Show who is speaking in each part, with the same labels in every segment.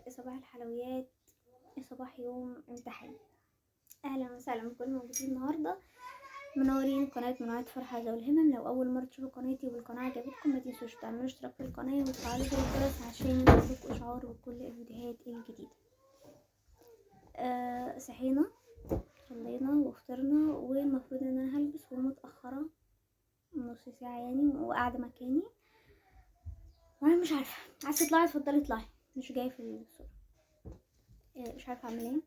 Speaker 1: صباح الحلويات، صباح يوم امتحان. اهلا وسهلا بكل موجودين النهارده، منورين قناه منوعات فرحه ذوي الهمم. لو اول مره تشوفوا قناتي والقناه عجبتكم ما تنسوش تعملوا اشتراك في القناه وتفعلوا زر الجرس عشان يوصلكوا اشعار بكل الفيديوهات الجديده. صحينا صلينا وفطرنا، والمفروض ان انا هلبس ومتاخره نص ساعه يعني، وقاعده مكاني وانا مش عارفه. عايزه تطلعي اتفضلي اطلعي، مش جايه في الصوره. مش عارفه اعمل ايه.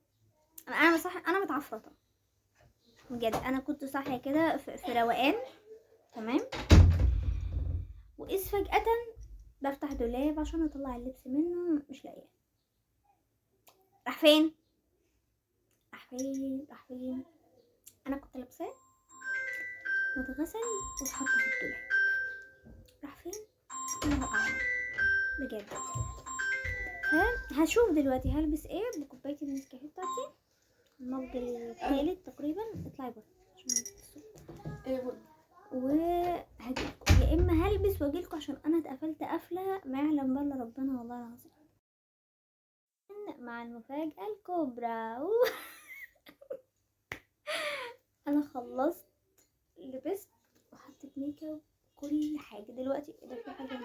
Speaker 1: انا صح، انا متعفرطه بجد. انا كنت صاحيه كده في روقان تمام، واذ فجاه بفتح دولاب عشان اطلع اللبس منه مش لاقيه. راح فين راح فين راح فين انا كنت لابساه واتغسل واتحط في الدولاب. راح فين الله اعلم بجد. فهشوف دلوقتي هلبس ايه بكوبايه النسكافيه بتاعتي، المج الثالث تقريبا. اطلعي بره عشان وهجيلكوا، يا اما هلبس واجيلكوا عشان انا اتقفلت قفله ما يعلم بالله ربنا والله العظيم مع المفاجاه الكبرى. انا خلصت، لبست وحطيت ميك اب كل حاجه. دلوقتي ده في حاجه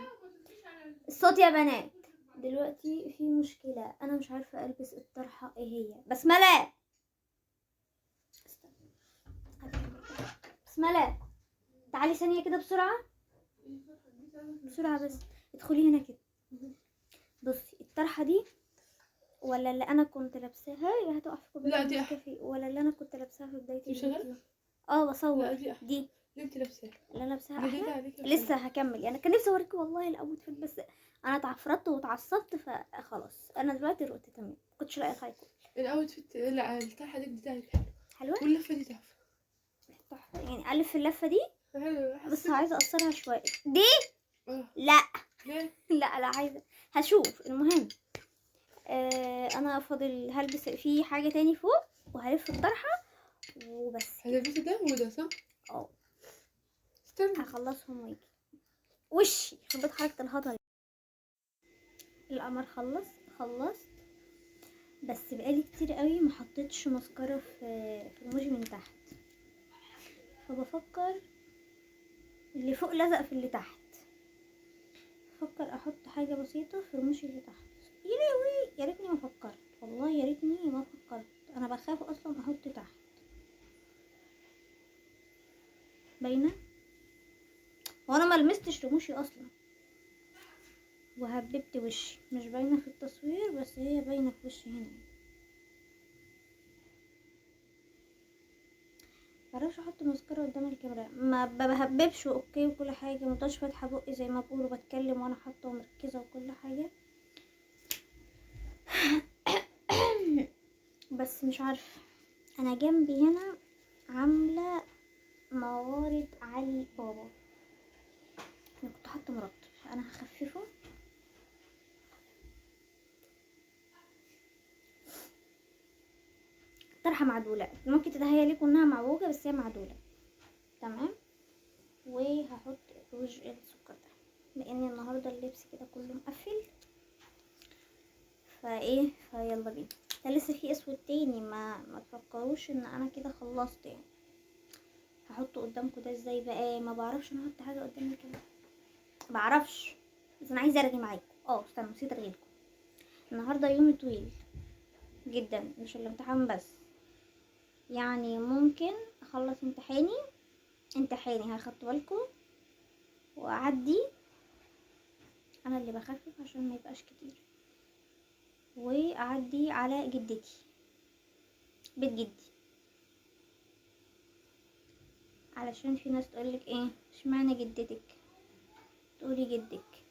Speaker 1: الصوت يا بنات، دلوقتي في مشكله، انا مش عارفه البس الطرحه ايه هي. بسمله بسمله تعالي ثانيه كده بسرعه بسرعه، بس ادخلي هنا كده. بصي الطرحه دي ولا اللي انا كنت لابساها يا هتقع في كوبايه النسكافيه، ولا اللي انا كنت لابساها في بدايه الفيديو. بصور
Speaker 2: لا
Speaker 1: دي
Speaker 2: اللي انت لابساها،
Speaker 1: اللي انا لابساها
Speaker 2: جديدة
Speaker 1: احلى.
Speaker 2: عليك.
Speaker 1: لسه هكمل يعني، كان نفسي اوريكم والله الاوتفيت، بس انا اتعفرت واتعصبت فخلاص. انا دلوقتي رقت تمام، كنتش لاقيه الهايكو
Speaker 2: الاوتفيت. لا الطرحة دي جديدة عليك، حلوة
Speaker 1: حلوه
Speaker 2: واللفة دي تحفة.
Speaker 1: تحفه يعني. الف اللفه دي
Speaker 2: حلوة
Speaker 1: بس عايزه اقصرها شويه دي.
Speaker 2: اه
Speaker 1: لا
Speaker 2: ليه؟
Speaker 1: لا عايزه، هشوف. المهم انا فاضل هلبس في حاجه تاني فوق وهلف الطرحه وبس.
Speaker 2: هتلبسي ده وده صح؟ استنى
Speaker 1: هخلصهم واجي. وشي خربت حركه الهطل. القمر خلصت بس بقالي كتير قوي ما حطيتش ماسكارا في رموشي من تحت، فبفكر اللي فوق لزق في اللي تحت. بفكر احط حاجه بسيطه في رموشي اللي تحت. يا لهوي يا ريتني ما فكرت، والله يا ريتني ما فكرت. انا بخاف اصلا احط تحت. باينه وانا ما لمستش رموشي اصلا وهببت وشي. مش باينه في التصوير بس هي باينه في وشي هنا. معرفش احط ماسكارا قدام الكاميرا، ما بهببش اوكي وكل حاجه، مبقاش فاتحه بقي زي ما بقول وبتكلم وانا حاطه ومركزه وكل حاجه. بس مش عارفه. انا جنبي هنا عامله موارد علي بابا. انا كنت حاطه مرطب، انا هخففه. طرحه معدوله، ممكن تتهيألكوا انها معوجه بس هي معدوله تمام. وهحط روج السكر ده لان النهارده اللبس كده كله مقفل. فيلا بينا. ده لسه في اسود تاني، ما تفكروش ان انا كده خلصت يعني. هحطه قدامكم ده ازاي بقى؟ ما بعرفش انا احط حاجه قدامي كده، بعرفش. بس انا عايزه ارغي معاكم. استنى نسيت ارغيلكم. النهارده يوم طويل جدا، مش الامتحان بس يعني. ممكن اخلص امتحاني هاخدت بالكم واعدي. انا اللي بخفف عشان ما يبقاش كتير، واعدي على جدتي بيت جدي. علشان في ناس تقولك ايه اشمعنى جدتك، تقولي جدك.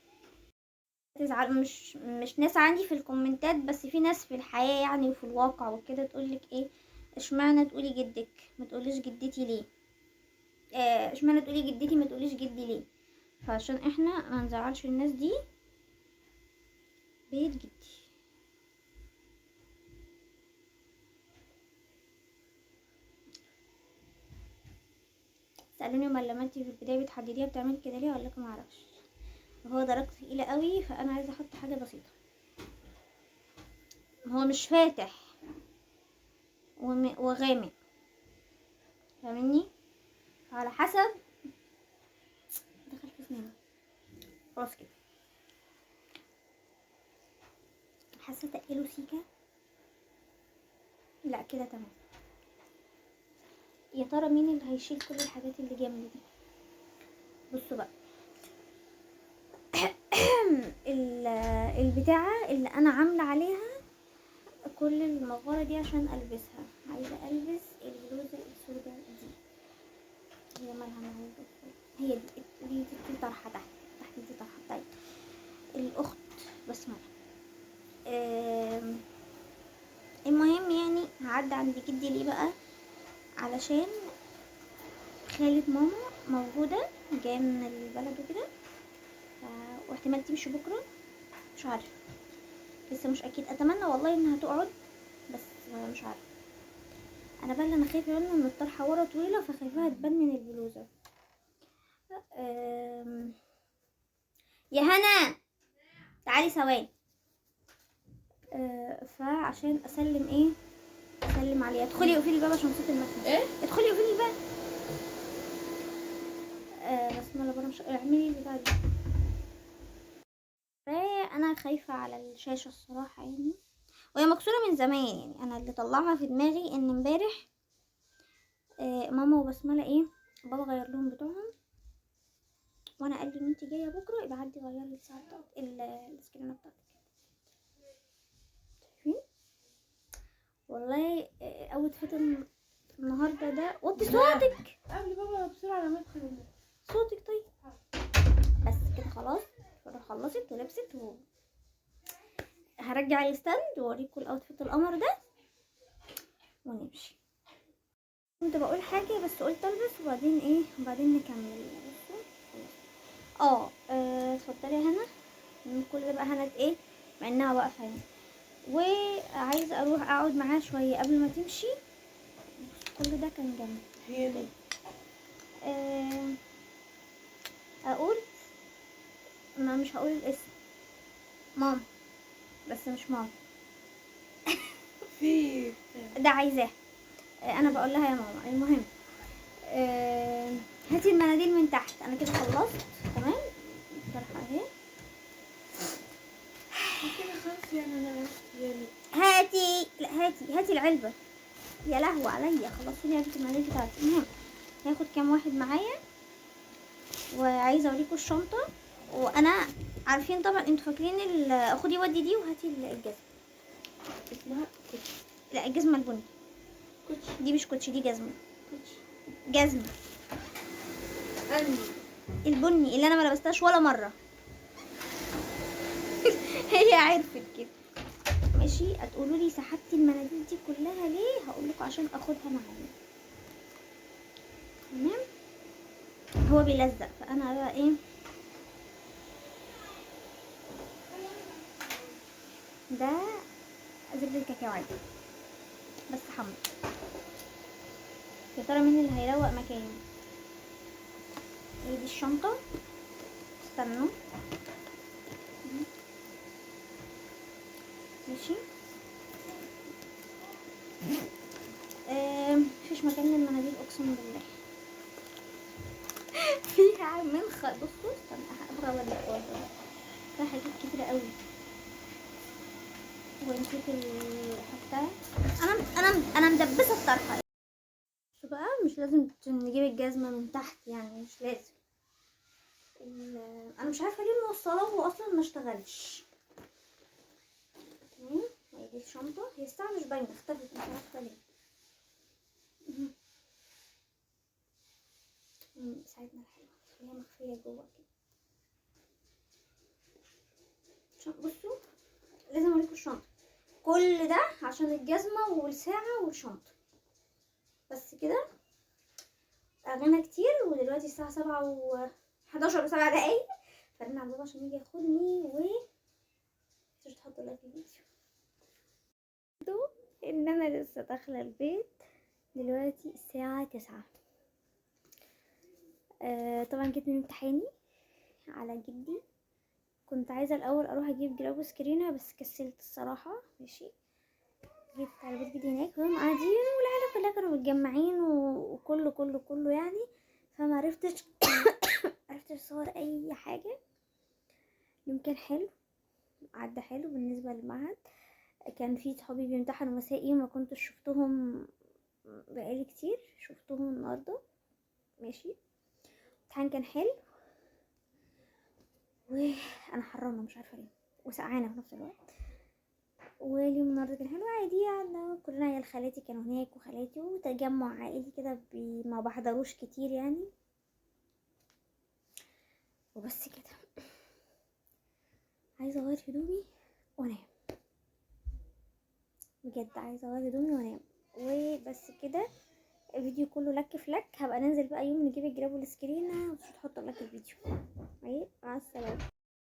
Speaker 1: تزعل، مش ناس عندي في الكومنتات بس في ناس في الحياة يعني وفي الواقع وكده تقولك ايه اشمعنى تقولي جدك ما تقوليش جدتي ليه. اشمعنى تقولي جدتي ما تقوليش جدي ليه. فعشان احنا ما نزعلش الناس دي، بيت جدي. سألوني امال لما انتي في البداية بتحدديها بتعملي كده ليه؟ اقول لكم معرفش، هو درجته تقيلة قوي فانا عايزة احط حاجة بسيطة. هو مش فاتح وغامق، فاهمني؟ على حسب. دخل في سناني خلاص كده. حاسه تقله سيكه. لا كده تمام. يا ترى مين اللي هيشيل كل الحاجات اللي جنبي دي؟ بصوا بقى. البتاعه اللي انا عامله عليها كل المغاره دي عشان البسها. عايزه البس البلوزه السوداء دي. هي مالها معايا؟ هي دي طرحه تحت دي طرحه. طيب الاخت بسمه. المهم يعني هعدي عند جدي ليه بقى؟ علشان خالة ماما موجودة جاية من البلد وكده، واحتمال تمشي بكرة، مش عارفة لسه مش اكيد. اتمنى والله انها تقعد بس مش عارفة. انا بقى اللي انا خايفة منه ان الطرحة ورا طويلة فخايفاها تبان من البلوزة. يا هنا تعالي ثواني. فعشان اسلم عليها. ادخلي اقفلي الباب عشان صوت المكنة.
Speaker 2: ايه؟
Speaker 1: ادخلي اقفلي الباب. بسم الله بره. مش اعملي البتاع دي. انا خايفة على الشاشة الصراحة يعني، وهي مكسورة من زمان يعني. انا اللي طلعها في دماغي ان امبارح ماما وبسملة بابا غير لهم بتوعهم، وانا قال لي ان انت جايه بكره يبقى عدي غير لي الساعه بتاعت السكرينه بتاعتك. شايفين والله اوتفيت النهارده ده. وطي صوتك
Speaker 2: قبل بابا بسرعة لما ادخل.
Speaker 1: صوتك. طيب بس كده خلاص. خلصت ولبست هرجع الستاند واوريكم الاوتفيت القمر ده ونمشي. كنت بقول حاجه بس قلت البس وبعدين نكمل. اتفضلي يا هنا. من كل ده بقى هنا مع انها واقفه يعني، وعايزه اروح اقعد معاها شويه قبل ما تمشي. كل ده كان جنبي.
Speaker 2: هي دي.
Speaker 1: اقول ما مش هقول الاسم. ماما بس مش ماما.
Speaker 2: في
Speaker 1: ده عايزاه. انا بقول لها يا ماما. المهم هاتي المناديل من تحت. انا كده خلصت تمام. الطرحه اهي.
Speaker 2: كده خلاص يعني انا عرفت يعني.
Speaker 1: هاتي العلبه. يا لهوي عليا. خلصوني علبه المناديل بتاعتي. المهم هاخد كام واحد معايا وعايزه اوريكم الشنطه. وانا عارفين طبعا انتوا فاكرين خدي ودي دي وهاتي الجزمه.
Speaker 2: اسمها كوتش.
Speaker 1: لا الجزمه البني.
Speaker 2: كوتش.
Speaker 1: دي مش كوتش، دي جزمه.
Speaker 2: كوتش.
Speaker 1: جزمه
Speaker 2: اني
Speaker 1: البني اللي انا ما لبستهاش ولا مره. هي عرفت كده. ماشي. هتقولوا لي سحبتي المناديل دي كلها ليه؟ هقول لكم عشان اخدها معايا. تمام. هو بيلزق فانا بقى ده زبده الكاكاو عادي بس حمر. يا ترى مين اللي هيروق مكاني؟ دي الشنطه. استنوا. ماشي. مفيش مكان للمناديل اقسم بالله. فيها بصوا استنى هبغى اوريكم. فيها حاجات كتيره قوي ونسيت الحاجة. انا مدبسه الطرحه. شو بقى مش لازم نجيب الجزمه من تحت يعني، مش لازم. انا مش عارفه ليه موصلاه هو اصلا ما اشتغلش. تمام. هي دي الشنطه. هي الساعه مش باينه اختفت مش عارفه ليه. ساعدنا الحلوه هي مخفيه جوه كده. بصوا لازم اوريكم الشنطه. كل ده عشان الجزمه والساعه والشنطه بس كده. اغنى كتير. ودلوقتي الساعه 7:11 و7 دقايق. فرن على بابا عشان يجي ياخدني مش تحط لايك في الفيديو. ان انا لسه داخله البيت دلوقتي الساعه 9. طبعا جيت من امتحاني على جدي. كنت عايزه الاول اروح اجيب جلوب سكرينه بس كسلت الصراحه. ماشي. جيت على بيت جدي هناك، فهم قاعدين والعيله كلها كانوا متجمعين وكله كله كله يعني، فما عرفتش عرفتش اصور اي حاجه. اليوم كان حلو، عدى حلو بالنسبه للمعهد. كان في صحابي بيمتحنوا مسائي وما كنتش شفتهم بقالي كتير، شفتهم النهارده ماشي. الامتحان كان حلو وانا حرانه مش عارفه ليه وسقعانه في نفس الوقت. واليوم النهارده كان حلو عادي، قعدنا كلنا عيال خالاتي كانوا هناك وخالاتي، وتجمع عائلي كده ما بحضروش كتير يعني، وبس كده. عايزه اغير هدومي وانام، بجد عايزه اغير هدومي وانام وبس كده. الفيديو كله لك في لك، هبقى ننزل بقى يوم نجيب الجراب والسكرينه وتحط لك الفيديو. مع السلامه.